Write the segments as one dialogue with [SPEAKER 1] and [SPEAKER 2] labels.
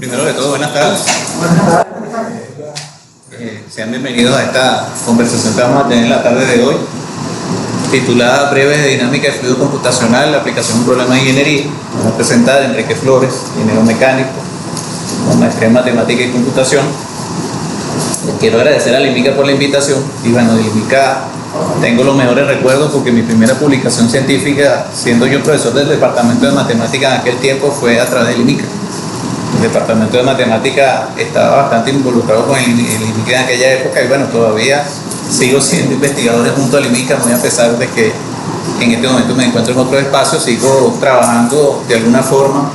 [SPEAKER 1] Primero de todo, buenas tardes. Sean bienvenidos a esta conversación que vamos a tener en la tarde de hoy, titulada Breves de Dinámica de Fluido Computacional, la aplicación de un problema de ingeniería. Vamos a presentar a Enrique Flores, ingeniero mecánico, con maestría en matemática y computación. Les quiero agradecer a LIMICA por la invitación. Y bueno, de LIMICA tengo los mejores recuerdos porque mi primera publicación científica, siendo yo profesor del departamento de matemática en aquel tiempo, fue a través de LIMICA. El departamento de matemática estaba bastante involucrado con el LIMICA en aquella época y bueno, todavía sigo siendo investigador junto a LIMICA, muy a pesar de que en este momento me encuentro en otro espacio, sigo trabajando de alguna forma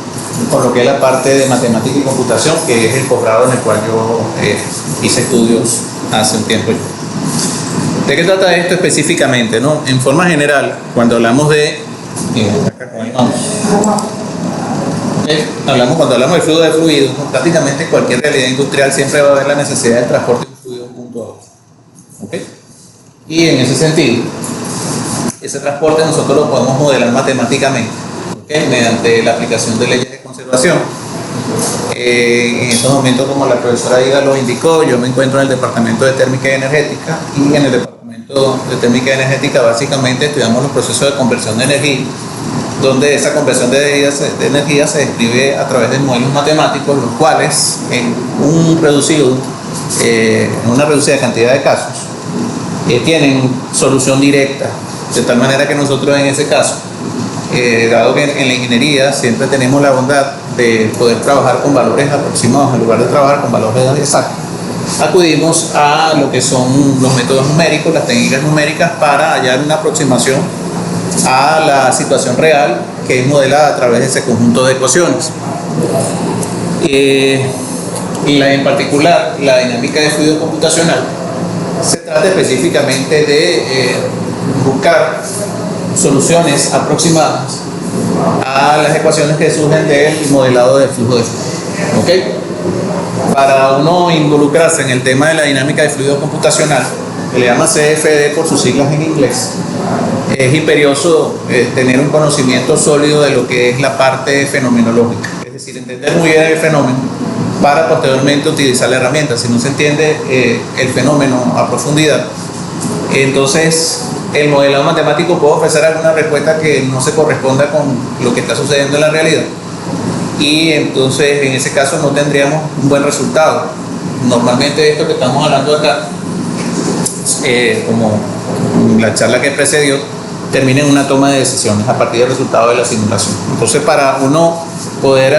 [SPEAKER 1] con lo que es la parte de matemática y computación, que es el posgrado en el cual yo hice estudios hace un tiempo. ¿De qué trata esto específicamente, no? En forma general, cuando hablamos de cuando hablamos del flujo de fluidos, prácticamente cualquier realidad industrial siempre va a haber la necesidad del transporte de un fluido de un punto a otro. ¿Okay? Y en ese sentido, ese transporte nosotros lo podemos modelar matemáticamente, ¿okay? Mediante la aplicación de leyes de conservación. En estos momentos, como la profesora Ida lo indicó, yo me encuentro en el departamento de térmica y energética, y en el departamento de térmica y energética básicamente estudiamos los procesos de conversión de energía, donde esa conversión de energía se describe a través de modelos matemáticos, los cuales en una reducida cantidad de casos tienen solución directa, de tal manera que nosotros en ese caso, dado que en la ingeniería siempre tenemos la bondad de poder trabajar con valores aproximados en lugar de trabajar con valores exactos, acudimos a lo que son los métodos numéricos, las técnicas numéricas, para hallar una aproximación a la situación real que es modelada a través de ese conjunto de ecuaciones. En particular, la dinámica de fluido computacional se trata específicamente de buscar soluciones aproximadas a las ecuaciones que surgen del modelado del flujo de fluido. ¿Okay? Para uno involucrarse en el tema de la dinámica de fluido computacional, que le llama CFD por sus siglas en inglés, es imperioso tener un conocimiento sólido de lo que es la parte fenomenológica, es decir, entender muy bien el fenómeno para posteriormente utilizar la herramienta. Si no se entiende el fenómeno a profundidad, entonces el modelado matemático puede ofrecer alguna respuesta que no se corresponda con lo que está sucediendo en la realidad, y entonces en ese caso no tendríamos un buen resultado. Normalmente esto que estamos hablando acá, como la charla que precedió, termina en una toma de decisiones a partir del resultado de la simulación. Entonces, para uno poder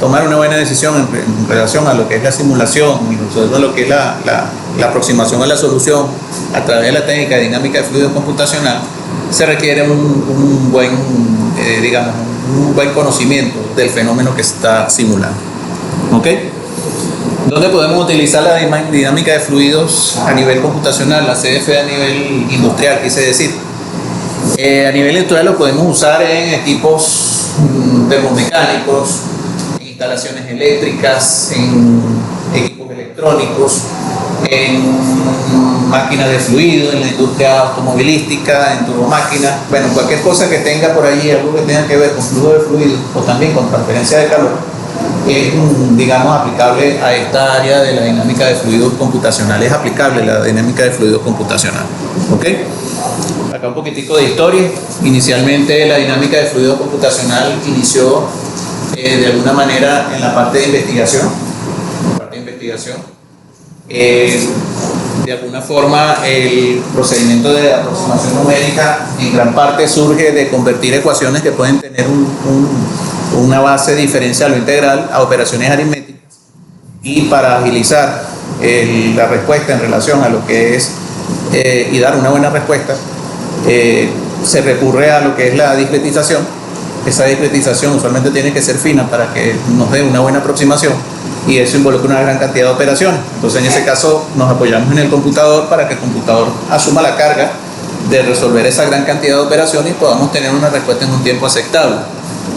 [SPEAKER 1] tomar una buena decisión en relación a lo que es la simulación y a lo que es la aproximación a la solución a través de la técnica de dinámica de fluido computacional, se requiere un buen conocimiento del fenómeno que se está simulando. ¿Okay? ¿Dónde podemos utilizar la dinámica de fluidos a nivel computacional, la CFD a nivel industrial, quise decir? A nivel industrial lo podemos usar en equipos termomecánicos, en instalaciones eléctricas, en equipos electrónicos, en máquinas de fluido, en la industria automovilística, en turbomáquinas, bueno, cualquier cosa que tenga por allí algo que tenga que ver con flujo de fluido o también con transferencia de calor, es, digamos, aplicable a esta área de la dinámica de fluidos computacional. Es aplicable la dinámica de fluidos computacional. ¿Ok? Acá un poquitico de historia. Inicialmente la dinámica de fluido computacional inició de alguna manera en la parte de investigación. De alguna forma el procedimiento de aproximación numérica en gran parte surge de convertir ecuaciones que pueden tener una base diferencial o integral a operaciones aritméticas, y para agilizar la respuesta en relación a lo que es y dar una buena respuesta, se recurre a lo que es la discretización. Esa discretización usualmente tiene que ser fina para que nos dé una buena aproximación, y eso involucra una gran cantidad de operaciones. Entonces en ese caso nos apoyamos en el computador para que el computador asuma la carga de resolver esa gran cantidad de operaciones y podamos tener una respuesta en un tiempo aceptable.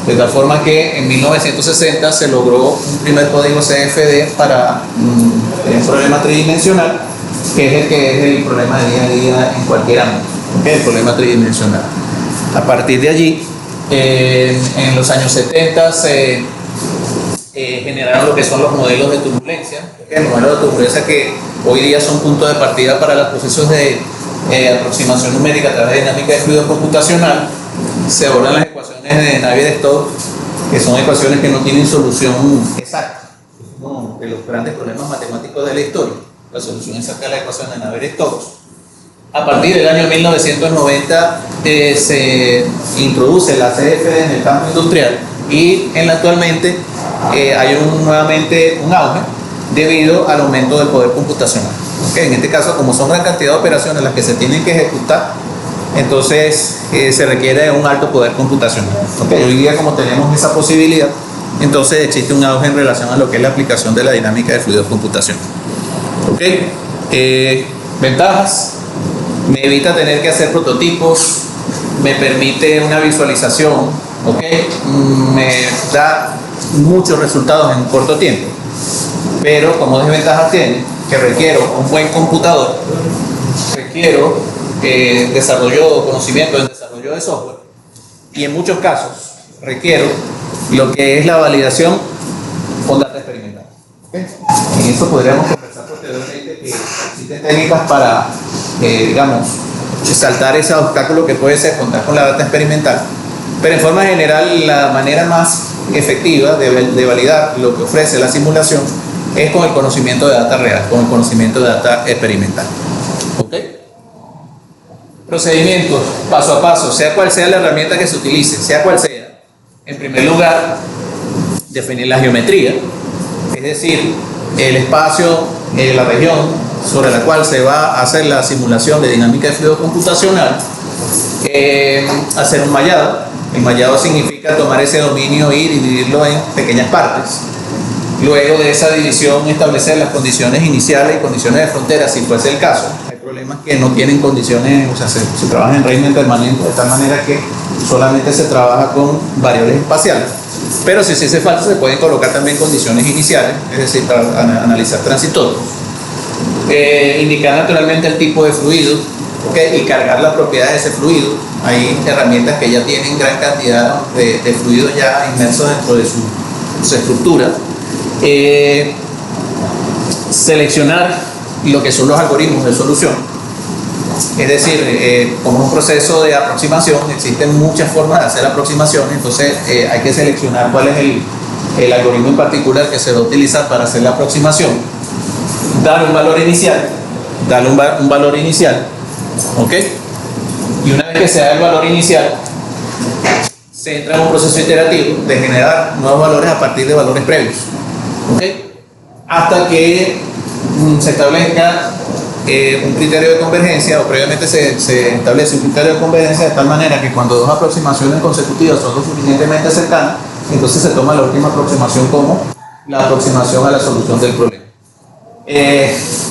[SPEAKER 1] De tal forma que en 1960 se logró un primer código CFD para un problema tridimensional, que es el problema de día a día en cualquier ámbito, el problema tridimensional. A partir de allí, en los años 70 se generaron lo que son los modelos de turbulencia, el modelo de turbulencia que hoy día son puntos de partida para los procesos de aproximación numérica a través de dinámica de fluido computacional. Se abordan las ecuaciones de Navier-Stokes, que son ecuaciones que no tienen solución exacta, uno de los grandes problemas matemáticos de la historia, la solución exacta de la ecuación de Navier-Stokes. A partir del año 1990 se introduce la CFD en el campo industrial y actualmente hay nuevamente un auge debido al aumento del poder computacional. ¿Okay? En este caso, como son gran cantidad de operaciones las que se tienen que ejecutar, entonces se requiere un alto poder computacional. ¿Okay? Hoy día, como tenemos esa posibilidad, entonces existe un auge en relación a lo que es la aplicación de la dinámica de fluidos computacional. ¿Okay? Ventajas: me evita tener que hacer prototipos, me permite una visualización, ¿okay? Me da muchos resultados en un corto tiempo, pero como desventajas tiene que requiero un buen computador, requiero conocimiento en desarrollo de software, y en muchos casos requiero lo que es la validación con data experimental. ¿Okay? En eso podríamos conversar posteriormente que existen técnicas para digamos, saltar ese obstáculo que puede ser contar con la data experimental, pero en forma general la manera más efectiva de validar lo que ofrece la simulación es con el conocimiento de data real, con el conocimiento de data experimental. ¿Okay? Procedimientos paso a paso, sea cual sea la herramienta que se utilice, sea cual sea. En primer lugar, definir la geometría, es decir, el espacio, la región sobre la cual se va a hacer la simulación de dinámica de fluido computacional. Hacer un mallado. El mallado significa tomar ese dominio y dividirlo en pequeñas partes. Luego de esa división, establecer las condiciones iniciales y condiciones de frontera, si fuese el caso. Hay problemas que no tienen condiciones, o sea, se trabaja en régimen permanente, de tal manera que solamente se trabaja con variables espaciales. Pero si se hace falta, se pueden colocar también condiciones iniciales, es decir, para analizar transitorios. Indicar naturalmente el tipo de fluido, ¿okay? Y cargar las propiedades de ese fluido. Hay herramientas que ya tienen gran cantidad de fluidos ya inmersos dentro de su estructura. Seleccionar lo que son los algoritmos de solución, es decir, como un proceso de aproximación existen muchas formas de hacer aproximaciones, entonces hay que seleccionar cuál es el algoritmo en particular que se va a utilizar para hacer la aproximación. Dar un valor inicial, darle un valor inicial, ¿ok? Y una vez que se da el valor inicial, se entra en un proceso iterativo de generar nuevos valores a partir de valores previos, ¿ok? Hasta que se establezca un criterio de convergencia, o previamente se establece un criterio de convergencia de tal manera que cuando dos aproximaciones consecutivas son lo suficientemente cercanas, entonces se toma la última aproximación como la aproximación a la solución del problema.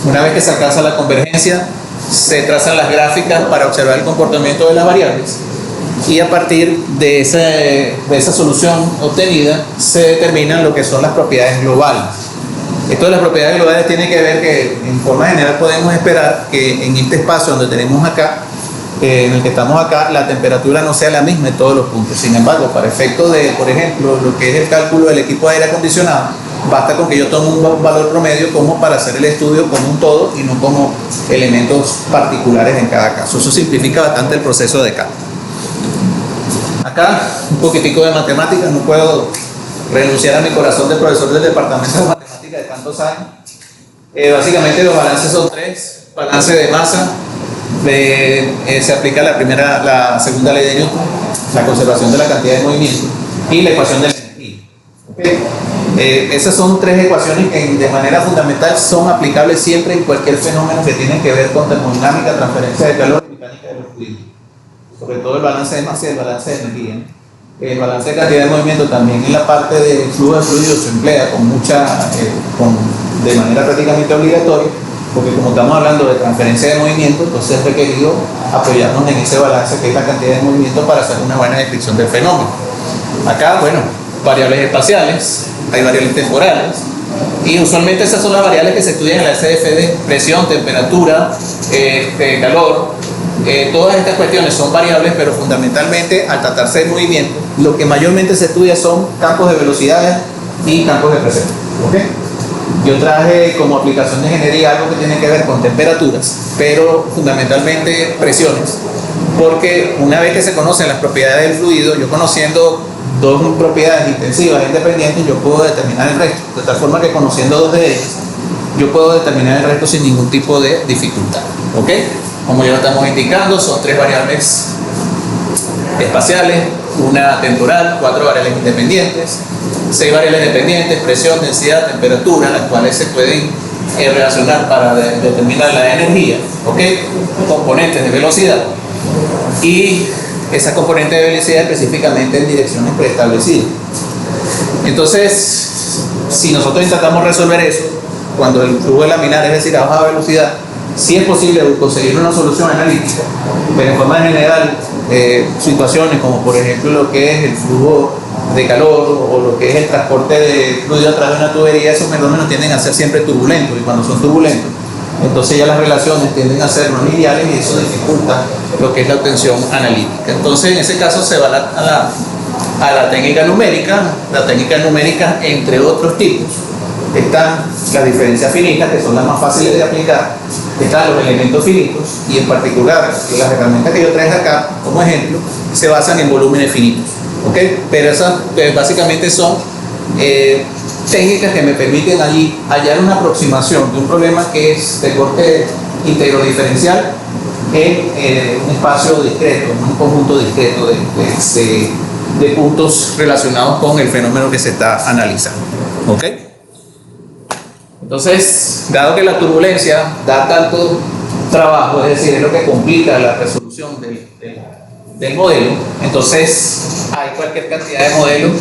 [SPEAKER 1] Una vez que se alcanza la convergencia, se trazan las gráficas para observar el comportamiento de las variables, y a partir de esa solución obtenida se determinan lo que son las propiedades globales. Esto de las propiedades globales tiene que ver que en forma general podemos esperar que en este espacio donde tenemos acá, en el que estamos acá, la temperatura no sea la misma en todos los puntos. Sin embargo, para efectos de, por ejemplo, lo que es el cálculo del equipo de aire acondicionado, basta con que yo tome un valor promedio como para hacer el estudio como un todo y no como elementos particulares en cada caso. Eso simplifica bastante el proceso de cálculo. Acá, un poquitico de matemáticas, no puedo renunciar a mi corazón de profesor del departamento de matemáticas de tantos años. Básicamente los balances son tres: balance de masa, se aplica la segunda ley de Newton, la conservación de la cantidad de movimiento, y la ecuación de la energía. ¿Okay? Esas son tres ecuaciones que de manera fundamental son aplicables siempre en cualquier fenómeno que tiene que ver con termodinámica, transferencia de calor y mecánica de los fluidos, sobre todo el balance de masa y el balance de energía. El balance de cantidad de movimiento también en la parte de flujo de fluidos se emplea de manera prácticamente obligatoria, porque como estamos hablando de transferencia de movimiento, entonces es requerido apoyarnos en ese balance que es la cantidad de movimiento para hacer una buena descripción del fenómeno. Acá, bueno, variables espaciales, hay variables temporales, y usualmente esas son las variables que se estudian en la CFD: presión, temperatura, calor. Todas estas cuestiones son variables, pero fundamentalmente al tratarse de movimiento, lo que mayormente se estudia son campos de velocidades y campos de presión. ¿Okay? Yo traje como aplicación de ingeniería algo que tiene que ver con temperaturas, pero fundamentalmente presiones, porque una vez que se conocen las propiedades del fluido, yo conociendo dos propiedades intensivas e independientes, yo puedo determinar el resto, de tal forma que conociendo dos de ellas, yo puedo determinar el resto sin ningún tipo de dificultad. ¿Ok? Como ya lo estamos indicando, son tres variables espaciales, una temporal, cuatro variables independientes, 6 variables dependientes: presión, densidad, temperatura, las cuales se pueden relacionar para determinar la energía, ¿ok? Componentes de velocidad y esa componente de velocidad específicamente en direcciones preestablecidas. Entonces, si nosotros intentamos resolver eso, cuando el flujo laminar, es decir, a baja velocidad, sí es posible conseguir una solución analítica, pero en forma general, situaciones como por ejemplo lo que es el flujo de calor o lo que es el transporte de fluido a través de una tubería, esos fenómenos tienden a ser siempre turbulentos, y cuando son turbulentos, entonces ya las relaciones tienden a ser no lineales y eso dificulta lo que es la obtención analítica. Entonces en ese caso se va a la técnica numérica. La técnica numérica, entre otros tipos, están las diferencias finitas, que son las más fáciles de aplicar, están los elementos finitos, y en particular las herramientas que yo traje acá como ejemplo se basan en volúmenes finitos. ¿Okay? Pero esas básicamente son técnicas que me permiten allí hallar una aproximación de un problema que es de corte íntegro diferencial en un espacio discreto, en un conjunto discreto de puntos relacionados con el fenómeno que se está analizando. ¿Okay? Entonces, dado que la turbulencia da tanto trabajo, es decir, es lo que complica la resolución del modelo, entonces hay cualquier cantidad de modelos.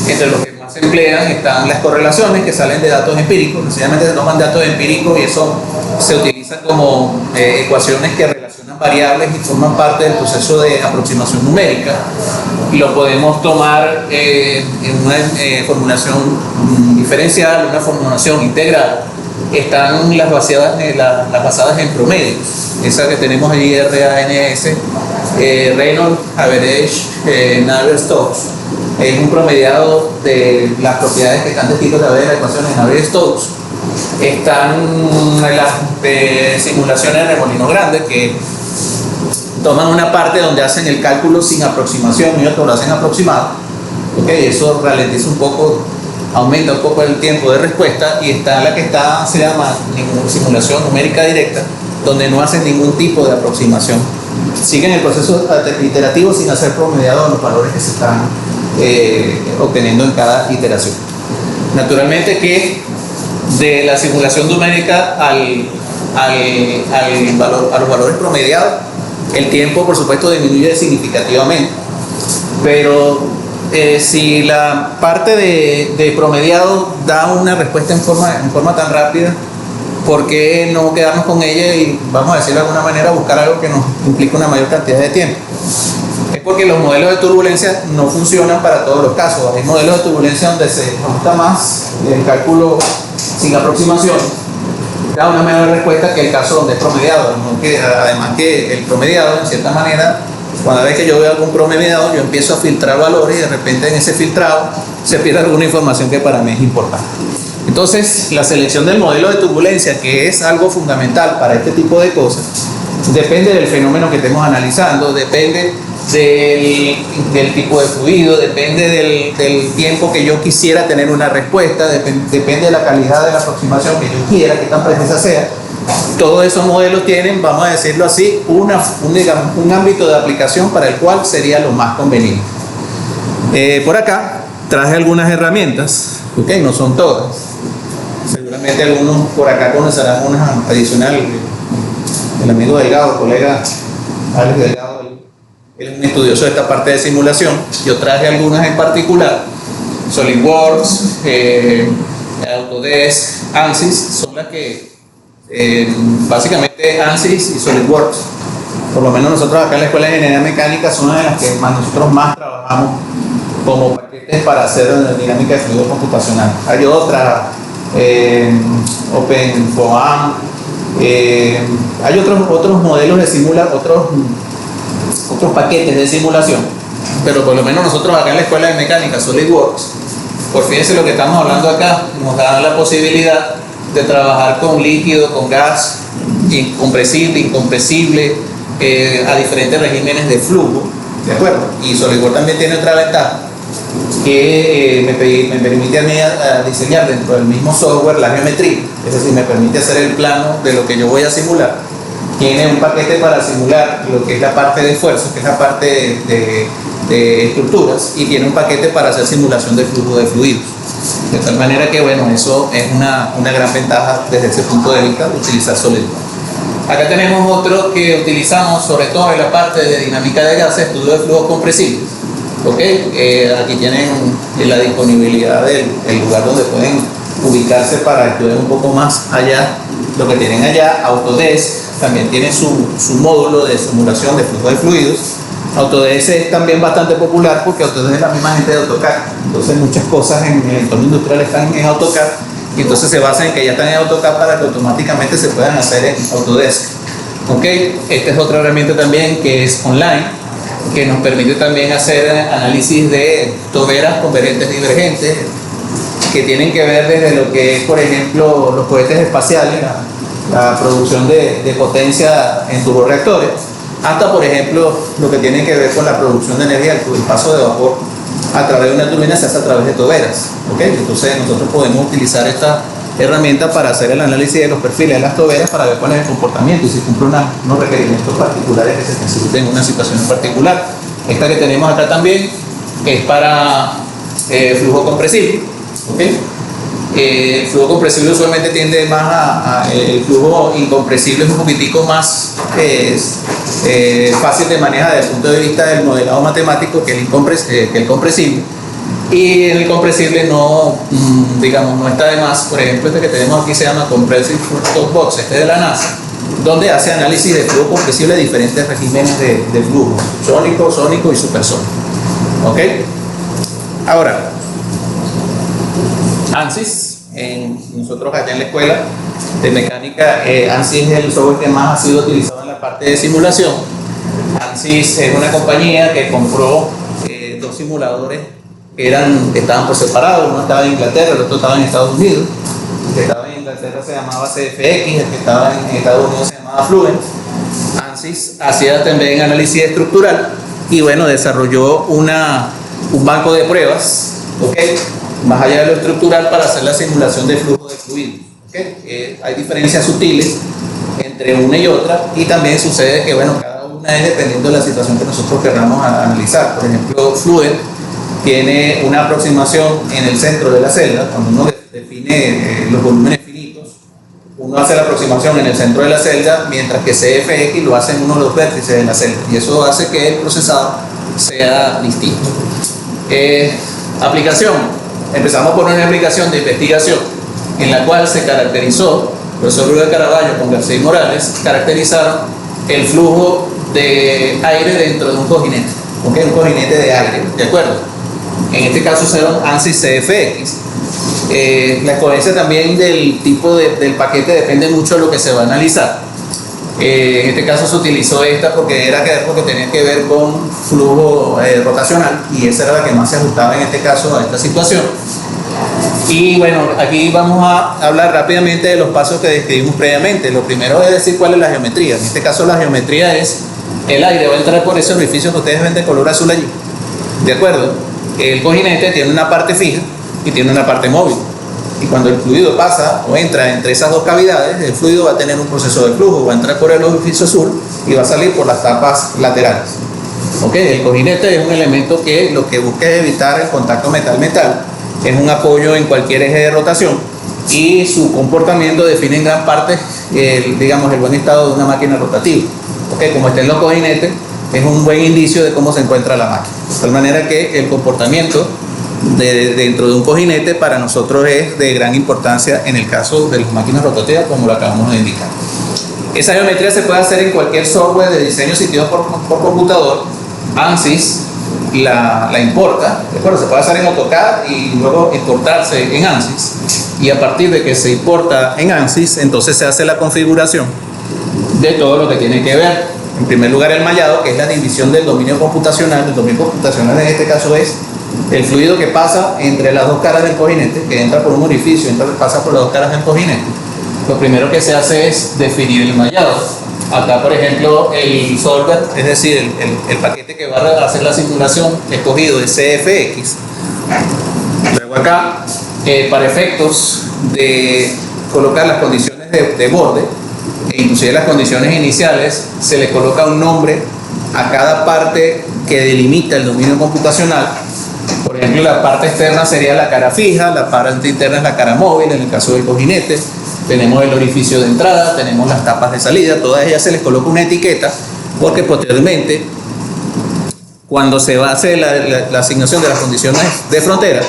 [SPEAKER 1] Entre los que más se emplean están las correlaciones, que salen de datos empíricos. Sencillamente se toman datos empíricos y eso se utiliza como ecuaciones que relacionan variables y forman parte del proceso de aproximación numérica, y lo podemos tomar en una formulación diferencial, una formulación integral. Están las basadas en promedios, esa que tenemos allí, RANS, Reynolds, Average, Navier-Stokes. Es un promediado de las propiedades que están descritas a través de las ecuaciones Navier-Stokes. Están las simulaciones de remolino grande, que toman una parte donde hacen el cálculo sin aproximación y otro lo hacen aproximado. Okay, eso ralentiza un poco, aumenta un poco el tiempo de respuesta. Y está la que se llama simulación numérica directa, donde no hacen ningún tipo de aproximación, siguen el proceso iterativo sin hacer promediado los valores que se están obteniendo en cada iteración. Naturalmente que de la simulación numérica a los valores promediados, el tiempo por supuesto disminuye significativamente, pero si la parte de promediado da una respuesta en forma tan rápida, ¿por qué no quedarnos con ella y, vamos a decirlo de alguna manera, buscar algo que nos implique una mayor cantidad de tiempo? Es porque los modelos de turbulencia no funcionan para todos los casos. Hay modelos de turbulencia donde se gusta más el cálculo sin aproximación, da una mejor respuesta que el caso donde es promediado. Además que el promediado, en cierta manera, cada vez que yo veo algún promediado, yo empiezo a filtrar valores y de repente en ese filtrado se pierde alguna información que para mí es importante. Entonces, la selección del modelo de turbulencia, que es algo fundamental para este tipo de cosas, depende del fenómeno que estemos analizando, depende del tipo de fluido, depende del tiempo que yo quisiera tener una respuesta, depende de la calidad de la aproximación que yo quiera, que tan precisa sea. Todos esos modelos tienen, vamos a decirlo así, un ámbito de aplicación para el cual sería lo más conveniente. Por acá traje algunas herramientas, okay, no son todas. Seguramente algunos por acá conocerán unas adicionales. El amigo Delgado, el colega Alex Delgado, él es un estudioso de esta parte de simulación. Yo traje algunas en particular: SolidWorks, Autodesk, ANSYS, son las que básicamente ANSYS y SolidWorks, por lo menos nosotros acá en la Escuela de Ingeniería Mecánica, son una de las que nosotros más trabajamos como paquetes para hacer dinámica de fluido computacional. Hay otra, OpenFOAM, hay otros modelos de otros paquetes de simulación, pero por lo menos nosotros acá en la Escuela de Mecánica, SolidWorks, Por fíjense lo que estamos hablando acá, nos da la posibilidad de trabajar con líquido, con gas, incompresible, incompresible, a diferentes regímenes de flujo, ¿de acuerdo? Y SolidWorks también tiene otra ventaja, que me permite a mí a diseñar dentro del mismo software la geometría, es decir, me permite hacer el plano de lo que yo voy a simular. Tiene un paquete para simular lo que es la parte de esfuerzo, que es la parte de estructuras, y tiene un paquete para hacer simulación de flujo de fluidos. De tal manera que, bueno, eso es una gran ventaja desde ese punto de vista de utilizar SolidWorks. Acá tenemos otro que utilizamos sobre todo en la parte de dinámica de gases, estudio de flujos compresibles. Aquí tienen la disponibilidad del lugar donde pueden ubicarse para estudiar un poco más allá lo que tienen allá. Autodesk también tiene su módulo de simulación de flujo de fluidos. Autodesk es también bastante popular porque Autodesk es la misma gente de AutoCAD, entonces muchas cosas en el entorno industrial están en AutoCAD y entonces se basa en que ya están en AutoCAD para que automáticamente se puedan hacer en Autodesk. Esta es otra herramienta también que es online, que nos permite también hacer análisis de toberas convergentes divergentes que tienen que ver desde lo que es, por ejemplo, los cohetes espaciales, la producción de potencia en turborreactores, hasta, por ejemplo, lo que tiene que ver con la producción de energía, el paso de vapor a través de una turbina se hace a través de toberas. Entonces nosotros podemos utilizar esta herramienta para hacer el análisis de los perfiles de las toberas para ver cuál es el comportamiento y si cumple unos requerimientos particulares que se necesiten en una situación en particular. Esta que tenemos acá también es para flujo compresible. El flujo compresible usualmente tiende más el flujo incompresible es un poquitico más fácil de manejar desde el punto de vista del modelado matemático que el compresible. Y en el compresible no está de más. Por ejemplo, este que tenemos aquí se llama Compressive Top Box, este de la NASA, donde hace análisis de flujo compresible de diferentes regímenes de flujo, sónico y supersónico. Ahora, ANSYS, nosotros allá en la escuela de mecánica, ANSYS es el software que más ha sido utilizado en la parte de simulación. ANSYS es una compañía que compró dos simuladores que estaban por separado. Uno estaba en Inglaterra, el otro estaba en Estados Unidos. El que estaba en Inglaterra se llamaba CFX, el que estaba en Estados Unidos se llamaba Fluent. ANSYS hacía también análisis estructural y bueno, desarrolló un banco de pruebas, más allá de lo estructural, para hacer la simulación de flujo de fluidos. Hay diferencias sutiles entre una y otra, y también sucede que bueno, cada una es dependiendo de la situación que nosotros queramos analizar. Por ejemplo, Fluent tiene una aproximación en el centro de la celda. Cuando uno define los volúmenes finitos, uno hace la aproximación en el centro de la celda, mientras que CFX lo hace en uno de los vértices de la celda, y eso hace que el procesador sea distinto. Aplicación. Empezamos por una aplicación de investigación en la cual se caracterizó, el profesor Rubén Caraballo con García y Morales caracterizaron el flujo de aire dentro de un cojinete, un cojinete de aire, ¿de acuerdo? En este caso fueron ANSYS CFX. La escogencia también del tipo del paquete depende mucho de lo que se va a analizar. En este caso se utilizó esta porque tenía que ver con flujo rotacional, y esa era la que más se ajustaba en este caso a esta situación. Y bueno, aquí vamos a hablar rápidamente de los pasos que describimos previamente. Lo primero es decir cuál es la geometría. En este caso la geometría es: el aire va a entrar por ese orificio que ustedes ven de color azul allí, ¿de acuerdo? El cojinete tiene una parte fija y tiene una parte móvil, y cuando el fluido pasa o entra entre esas dos cavidades, el fluido va a tener un proceso de flujo, va a entrar por el orificio azul y va a salir por las tapas laterales. El cojinete es un elemento que lo que busca es evitar el contacto metal-metal, es un apoyo en cualquier eje de rotación, y su comportamiento define en gran parte el buen estado de una máquina rotativa. Como está en los cojinetes, es un buen indicio de cómo se encuentra la máquina. De tal manera que el comportamiento dentro de un cojinete para nosotros es de gran importancia en el caso de las máquinas rotativas, como lo acabamos de indicar. Esa geometría se puede hacer en cualquier software de diseño sitiado por computador. ANSYS la importa, ¿de acuerdo? Se puede hacer en AutoCAD y luego importarse en ANSYS, y a partir de que se importa en ANSYS, entonces se hace la configuración de todo lo que tiene que ver, en primer lugar, el mallado, que es la división del dominio computacional. El dominio computacional en este caso es el fluido que pasa entre las dos caras del cojinete, que entra por un orificio, pasa por las dos caras del cojinete, lo primero que se hace es definir el mallado. Acá, por ejemplo, el solver, es decir, el paquete que va a hacer la simulación escogido es CFX. Luego acá, para efectos de colocar las condiciones de borde, e inclusive las condiciones iniciales, se le coloca un nombre a cada parte que delimita el dominio computacional. Por ejemplo, la parte externa sería la cara fija, la parte interna es la cara móvil, en el caso del cojinete. Tenemos el orificio de entrada, tenemos las tapas de salida, todas ellas se les coloca una etiqueta, porque posteriormente, cuando se va a hacer la asignación de las condiciones de frontera,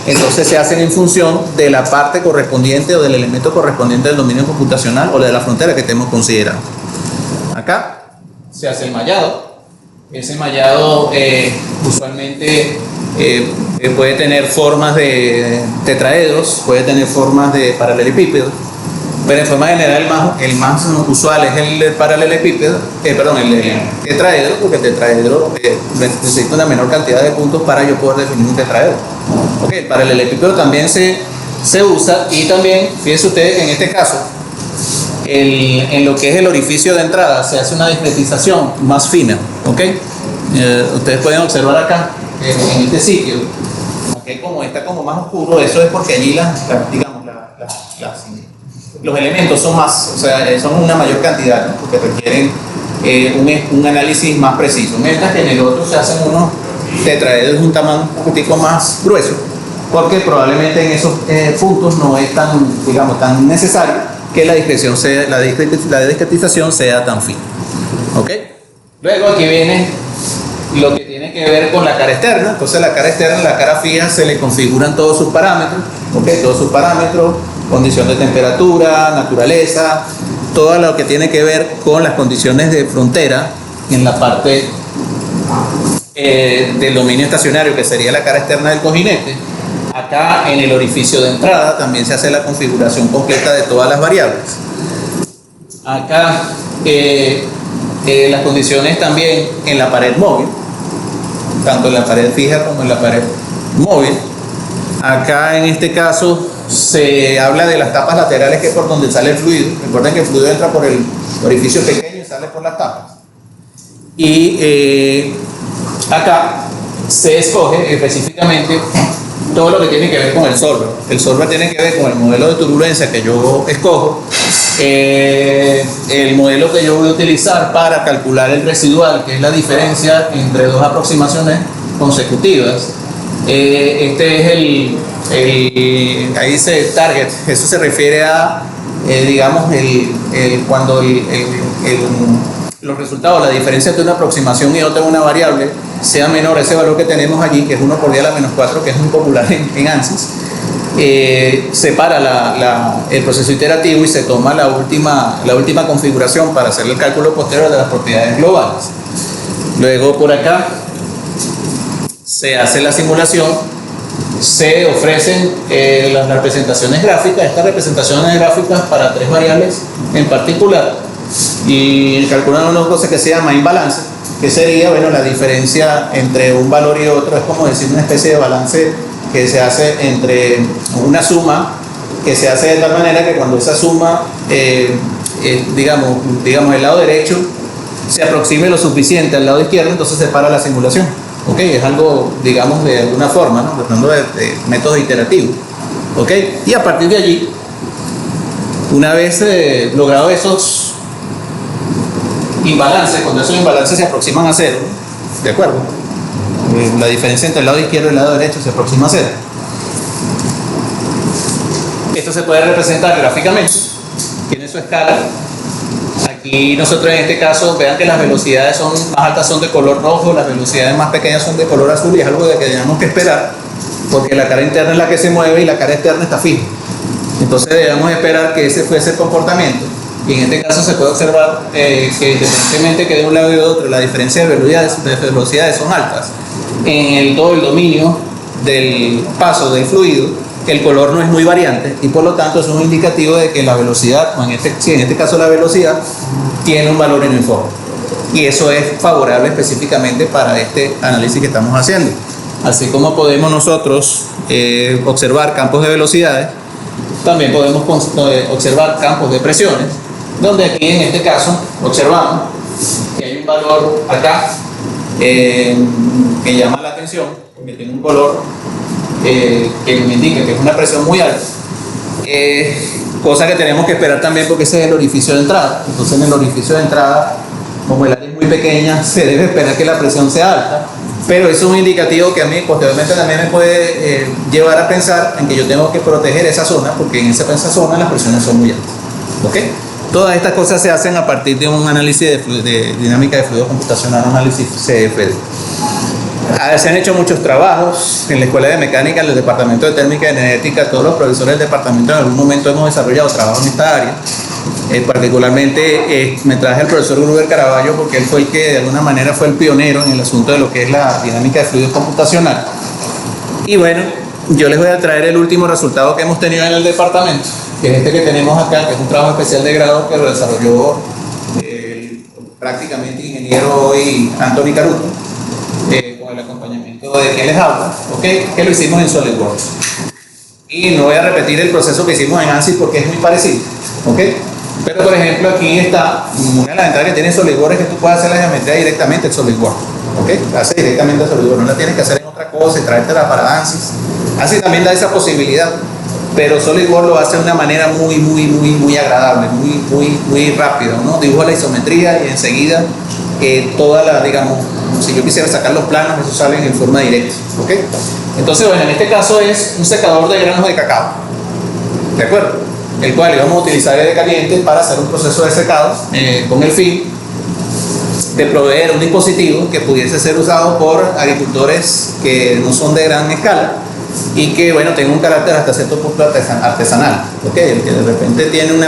[SPEAKER 1] entonces se hacen en función de la parte correspondiente o del elemento correspondiente del dominio computacional o de la frontera que estemos considerando. Acá se hace el mallado. Ese mallado usualmente puede tener formas de tetraedros, puede tener formas de paralelepípedos, pero en forma general el más usual es el paralelepípedo, el tetraedro, porque el tetraedro necesita una menor cantidad de puntos para yo poder definir un tetraedro. Okay, el paralelepípedo también se usa, y también, fíjense ustedes, en este caso, en lo que es el orificio de entrada se hace una discretización más fina. ¿Okay? Ustedes pueden observar acá, en este sitio, okay, como está como más oscuro, eso es porque allí los elementos son más, o sea, son una mayor cantidad, ¿no? Porque requieren un análisis más preciso. Mientras que en el otro se hacen unos tetraedros de un tamaño un poquitico más grueso, porque probablemente en esos puntos no es tan necesario que la discretización sea tan fina. ¿Okay? Luego aquí viene lo que tiene que ver con la cara externa. Entonces la cara externa, la cara fija, se le configuran todos sus parámetros, ¿okay? Todos sus parámetros, condición de temperatura, naturaleza, todo lo que tiene que ver con las condiciones de frontera en la parte del dominio estacionario, que sería la cara externa del cojinete. Acá en el orificio de entrada también se hace la configuración completa de todas las variables. Acá las condiciones también en la pared móvil, tanto en la pared fija como en la pared móvil. Acá en este caso se habla de las tapas laterales, que es por donde sale el fluido. Recuerden que el fluido entra por el orificio pequeño y sale por las tapas. Y acá se escoge específicamente todo lo que tiene que ver con el solver. El solver tiene que ver con el modelo de turbulencia que yo escojo, el modelo que yo voy a utilizar para calcular el residual, que es la diferencia entre dos aproximaciones consecutivas. Este es ahí dice target, eso se refiere a, cuando los resultados, la diferencia entre una aproximación y otra en una variable sea menor a ese valor que tenemos allí, que es 1 por 10 a la menos 4, que es muy popular en ANSYS. Se para el proceso iterativo y se toma la última configuración para hacer el cálculo posterior de las propiedades globales. Luego por acá se hace la simulación, se ofrecen las representaciones gráficas. Estas representaciones gráficas para 3 variables en particular, y calculan una cosa que se llama imbalance, que sería, la diferencia entre un valor y otro. Es como decir una especie de balance que se hace entre una suma, que se hace de tal manera que cuando esa suma, el lado derecho se aproxime lo suficiente al lado izquierdo, entonces se para la simulación. ¿Okay? Es algo, de alguna forma, ¿no? Tratando de métodos iterativos. ¿Okay? Y a partir de allí, una vez logrado esos imbalances, cuando esos imbalances se aproximan a cero, ¿de acuerdo? La diferencia entre el lado izquierdo y el lado derecho se aproxima a cero. Esto se puede representar gráficamente, tiene su escala. Aquí nosotros en este caso, vean que las velocidades más altas son de color rojo, las velocidades más pequeñas son de color azul, y es algo de que tenemos que esperar, porque la cara interna es la que se mueve y la cara externa está fija. Entonces debemos esperar que ese fuese el comportamiento, y en este caso se puede observar que independientemente que de un lado y de otro la diferencia de velocidades son altas en todo el dominio del paso del fluido, el color no es muy variante, y por lo tanto es un indicativo de que la velocidad, o en este caso la velocidad, tiene un valor uniforme, y eso es favorable específicamente para este análisis que estamos haciendo. así como podemos nosotros observar campos de velocidades, también podemos observar campos de presiones, donde aquí en este caso observamos que hay un valor acá que llama la atención, porque tiene un color que nos indica que es una presión muy alta, cosa que tenemos que esperar también porque ese es el orificio de entrada. Entonces en el orificio de entrada, como el área es muy pequeña, se debe esperar que la presión sea alta, pero eso es un indicativo que a mí posteriormente también me puede llevar a pensar en que yo tengo que proteger esa zona, porque en esa zona las presiones son muy altas. ¿Ok? Todas estas cosas se hacen a partir de un análisis de dinámica de fluido computacional, análisis CFD. Se han hecho muchos trabajos en la Escuela de Mecánica, en el Departamento de Térmica y Energética. Todos los profesores del departamento en algún momento hemos desarrollado trabajo en esta área. Particularmente me traje al profesor Gruber Caraballo porque él fue el que de alguna manera fue el pionero en el asunto de lo que es la dinámica de fluidos computacional. Y bueno, yo les voy a traer el último resultado que hemos tenido en el departamento, que es este que tenemos acá, que es un trabajo especial de grado que lo desarrolló prácticamente ingeniero hoy Anthony Caruto, con el acompañamiento de quien les habla, ¿okay? Que lo hicimos en SolidWorks. Y no voy a repetir el proceso que hicimos en ANSYS porque es muy parecido, ¿okay? Pero por ejemplo aquí está una de las ventajas que tiene SolidWorks, es que tú puedes hacer la geometría directamente en SolidWorks, ¿okay? La haces directamente en SolidWorks, no la tienes que hacer en otra cosa y traértela para ANSYS. ANSYS también da esa posibilidad, pero SolidWorks lo hace de una manera muy agradable, muy rápida, ¿no? Dibuja la isometría y enseguida toda la, digamos, si yo quisiera sacar los planos, eso sale en forma directa, ¿ok? Entonces, bueno, en este caso es un secador de granos de cacao, ¿de acuerdo? El cual íbamos a utilizar aire caliente para hacer un proceso de secado con el fin de proveer un dispositivo que pudiese ser usado por agricultores que no son de gran escala y que, bueno, tenga un carácter hasta cierto punto artesanal, ¿ok? El que de repente tiene un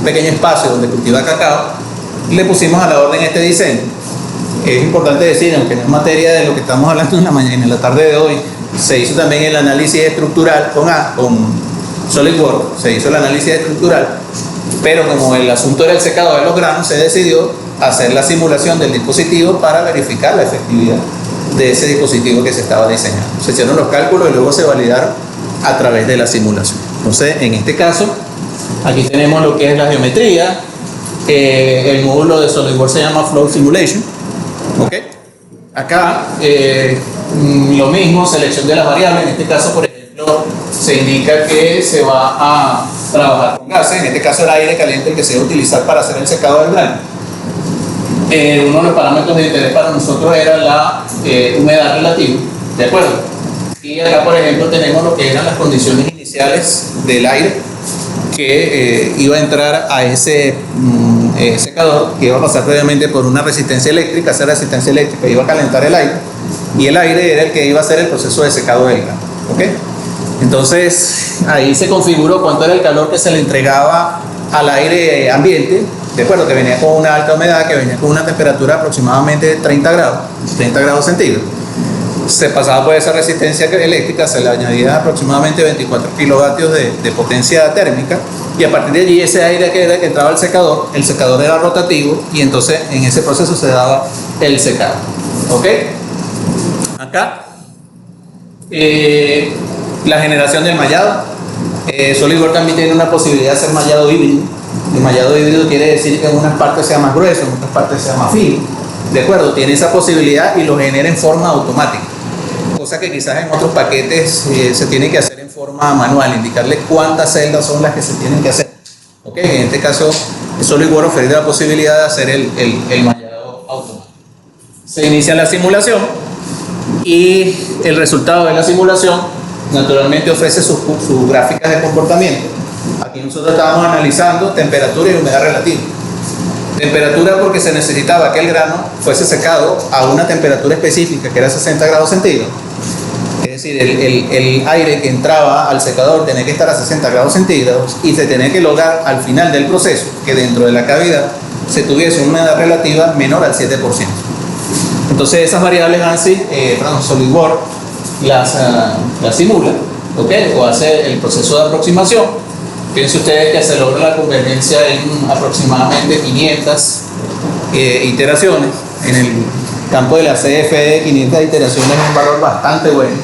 [SPEAKER 1] pequeño espacio donde cultiva cacao, le pusimos a la orden este diseño. Es importante decir, aunque no es materia de lo que estamos hablando en la tarde de hoy, se hizo también el análisis estructural con SolidWorks, se hizo el análisis estructural, pero como el asunto era el secado de los granos, se decidió hacer la simulación del dispositivo para verificar la efectividad de ese dispositivo que se estaba diseñando. Se hicieron los cálculos y luego se validaron a través de la simulación. Entonces, en este caso, aquí tenemos lo que es la geometría. El módulo de SolidWorks se llama Flow Simulation, ¿ok? Acá lo mismo, selección de las variables. En este caso, por ejemplo, se indica que se va a trabajar con gases. En este caso el aire caliente el que se va a utilizar para hacer el secado del grano. Uno de los parámetros de interés para nosotros era la humedad relativa, ¿de acuerdo? Y acá, por ejemplo, tenemos lo que eran las condiciones iniciales del aire que iba a entrar a ese secador, que iba a pasar previamente por una resistencia eléctrica. Esa resistencia eléctrica iba a calentar el aire y el aire era el que iba a hacer el proceso de secado del grano, ¿ok? Entonces ahí se configuró cuánto era el calor que se le entregaba al aire ambiente, de acuerdo, que venía con una alta humedad, que venía con una temperatura aproximadamente de 30 grados centígrados. Se pasaba por esa resistencia eléctrica, se le añadía aproximadamente 24 kilovatios de potencia térmica, y a partir de allí ese aire que entraba al secador, el secador era rotativo y entonces en ese proceso se daba el secado, ¿ok? Acá la generación del mallado. SolidWorks también tiene una posibilidad de hacer mallado híbrido. El mallado híbrido quiere decir que en unas partes sea más grueso, en otras partes sea más fino, ¿de acuerdo? Tiene esa posibilidad y lo genera en forma automática, cosa que quizás en otros paquetes se tiene que hacer en forma manual, indicarle cuántas celdas son las que se tienen que hacer, ¿ok? En este caso SolidWorks ofrece la posibilidad de hacer el mallado automático. Se inicia la simulación y el resultado de la simulación naturalmente ofrece sus gráficas de comportamiento. Aquí nosotros estábamos analizando temperatura y humedad relativa. Temperatura porque se necesitaba que el grano fuese secado a una temperatura específica que era 60 grados centígrados. Es decir, el aire que entraba al secador tenía que estar a 60 grados centígrados y se tenía que lograr al final del proceso que dentro de la cavidad se tuviese una humedad relativa menor al 7%. Entonces esas variables SolidWorks las simula, ¿ok? O hace el proceso de aproximación. Piensen ustedes que se logra la convergencia en aproximadamente 500 iteraciones campo de la CFE de 500 iteraciones es un valor bastante bueno,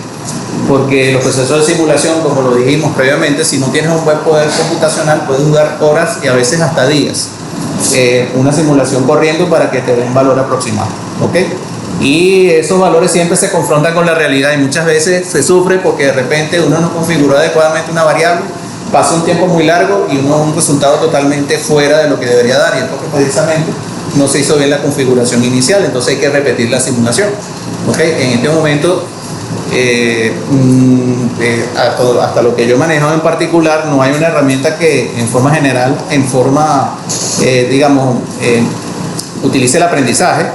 [SPEAKER 1] porque los procesos de simulación, como lo dijimos previamente, si no tienes un buen poder computacional, puedes durar horas y a veces hasta días una simulación corriendo para que te dé un valor aproximado, ¿ok? Y esos valores siempre se confrontan con la realidad y muchas veces se sufre porque de repente uno no configuró adecuadamente una variable, pasa un tiempo muy largo y uno un resultado totalmente fuera de lo que debería dar, y es porque precisamente no se hizo bien la configuración inicial, entonces hay que repetir la simulación, ¿ok? En este momento hasta lo que yo he manejado en particular, no hay una herramienta que en forma general, utilice el aprendizaje,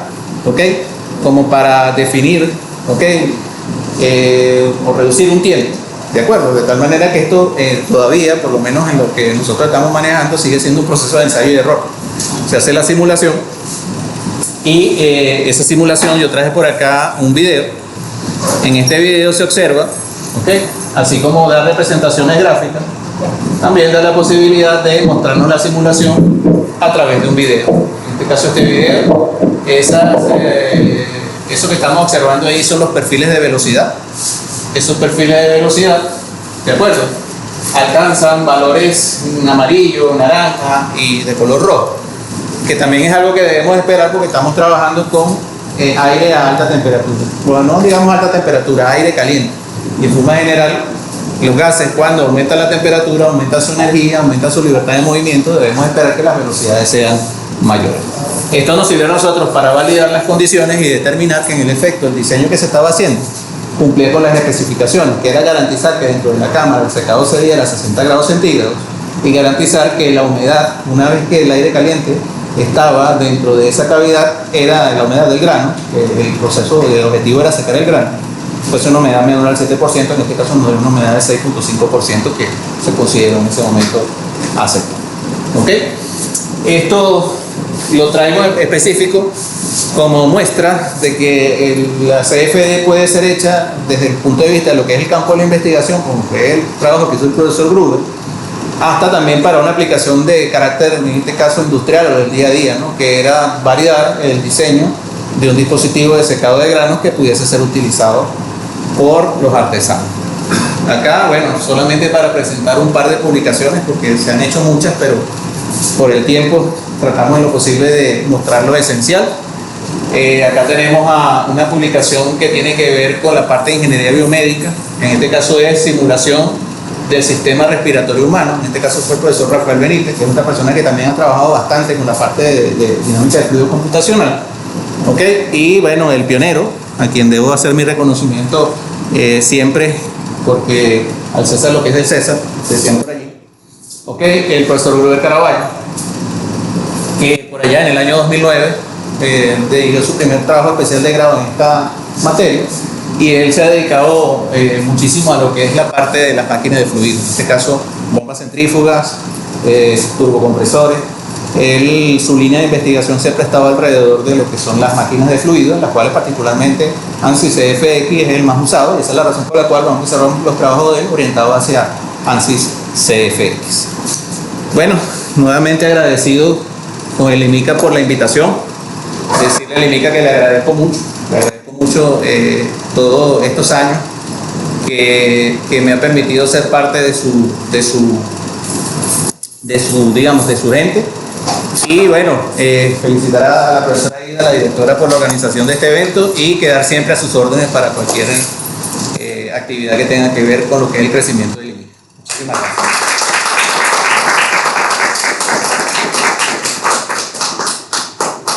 [SPEAKER 1] ¿ok? Como para definir, ¿ok? O reducir un tiempo, ¿de acuerdo? De tal manera que esto todavía, por lo menos en lo que nosotros estamos manejando, sigue siendo un proceso de ensayo y error. Se hace la simulación y esa simulación, yo traje por acá un video. En este video se observa, ¿okay? Así como da representaciones gráficas, también da la posibilidad de mostrarnos la simulación a través de un video. En este caso este video, eso que estamos observando ahí son los perfiles de velocidad. Esos perfiles de velocidad, ¿de acuerdo?, alcanzan valores en amarillo, naranja y de color rojo, que también es algo que debemos esperar porque estamos trabajando con aire a alta temperatura. Bueno, no digamos alta temperatura, aire caliente. Y en forma general, los gases, cuando aumenta la temperatura, aumenta su energía, aumenta su libertad de movimiento, debemos esperar que las velocidades sean mayores. Esto nos sirve a nosotros para validar las condiciones y determinar que en el efecto el diseño que se estaba haciendo cumplía con las especificaciones, que era garantizar que dentro de la cámara el secado se diera a 60 grados centígrados y garantizar que la humedad, una vez que el aire caliente estaba dentro de esa cavidad, era la humedad del grano, que el proceso, el objetivo era secar el grano, pues una humedad menor al 7%, en este caso no era una humedad de 6.5% que se consideró en ese momento aceptable. ¿Ok? Esto lo traemos específico como muestra de que la CFD puede ser hecha desde el punto de vista de lo que es el campo de la investigación, como fue el trabajo que hizo el profesor Gruber, hasta también para una aplicación de carácter, en este caso industrial o del día a día, ¿no? Que era validar el diseño de un dispositivo de secado de granos que pudiese ser utilizado por los artesanos. Acá, bueno, solamente para presentar un par de publicaciones, porque se han hecho muchas, pero por el tiempo tratamos en lo posible de mostrar lo esencial. Acá tenemos una publicación que tiene que ver con la parte de ingeniería biomédica, en este caso es simulación del sistema respiratorio humano. En este caso fue el profesor Rafael Benítez, que es una persona que también ha trabajado bastante con la parte de dinámica de fluido computacional, ¿ok? Y bueno, el pionero, a quien debo hacer mi reconocimiento siempre, porque al César lo que es del César, decían por allí, ¿ok? El profesor Gruber Caraballo, que por allá en el año 2009 dedicó su primer trabajo especial de grado en esta materia, y él se ha dedicado muchísimo a lo que es la parte de las máquinas de fluido, en este caso bombas centrífugas, turbocompresores. Su línea de investigación siempre ha estado alrededor de lo que son las máquinas de fluido, las cuales particularmente ANSYS CFX es el más usado, y esa es la razón por la cual vamos a hacer los trabajos de él orientados hacia ANSYS CFX. Bueno, nuevamente agradecido con el IMICA por la invitación, decirle al IMICA que le agradezco mucho todos estos años que me ha permitido ser parte de su gente. Y bueno, felicitar a la profesora Ida, la directora, por la organización de este evento, y quedar siempre a sus órdenes para cualquier actividad que tenga que ver con lo que es el crecimiento del IMICA. Muchísimas gracias.